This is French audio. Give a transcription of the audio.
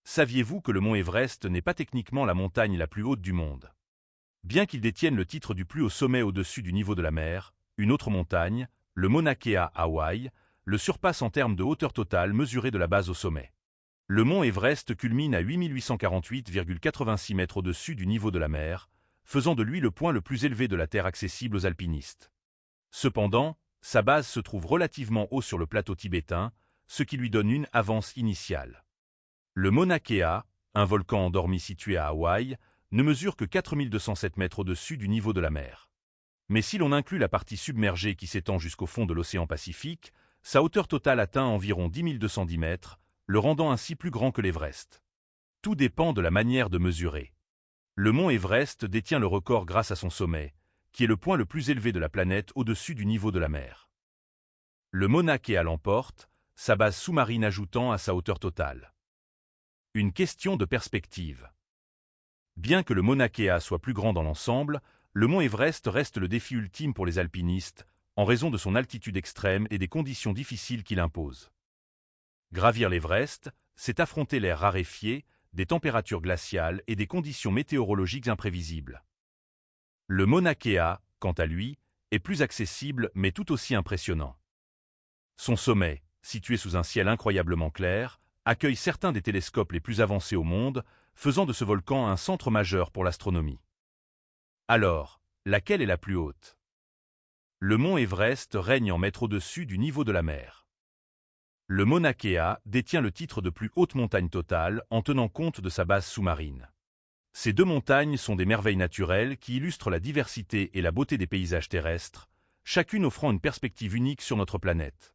Saviez-vous que le mont Everest n'est pas techniquement la montagne la plus haute du monde? Bien qu'il détienne le titre du plus haut sommet au-dessus du niveau de la mer, une autre montagne, le Mauna Kea à Hawaï, le surpasse en termes de hauteur totale mesurée de la base au sommet. Le mont Everest culmine à 8848,86 mètres au-dessus du niveau de la mer, faisant de lui le point le plus élevé de la Terre accessible aux alpinistes. Cependant, sa base se trouve relativement haut sur le plateau tibétain, ce qui lui donne une avance initiale. Le Mauna Kea, un volcan endormi situé à Hawaï, ne mesure que 4207 mètres au-dessus du niveau de la mer. Mais si l'on inclut la partie submergée qui s'étend jusqu'au fond de l'océan Pacifique, sa hauteur totale atteint environ 10 210 mètres, le rendant ainsi plus grand que l'Everest. Tout dépend de la manière de mesurer. Le mont Everest détient le record grâce à son sommet, qui est le point le plus élevé de la planète au-dessus du niveau de la mer. Le Mauna Kea l'emporte, sa base sous-marine ajoutant à sa hauteur totale. Une question de perspective. Bien que le Mauna Kea soit plus grand dans l'ensemble, le mont Everest reste le défi ultime pour les alpinistes, en raison de son altitude extrême et des conditions difficiles qu'il impose. Gravir l'Everest, c'est affronter l'air raréfié, des températures glaciales et des conditions météorologiques imprévisibles. Le Mauna Kea, quant à lui, est plus accessible mais tout aussi impressionnant. Son sommet, situé sous un ciel incroyablement clair, accueille certains des télescopes les plus avancés au monde, faisant de ce volcan un centre majeur pour l'astronomie. Alors, laquelle est la plus haute? Le mont Everest règne en mètres au-dessus du niveau de la mer. Le Mauna Kea détient le titre de plus haute montagne totale en tenant compte de sa base sous-marine. Ces deux montagnes sont des merveilles naturelles qui illustrent la diversité et la beauté des paysages terrestres, chacune offrant une perspective unique sur notre planète.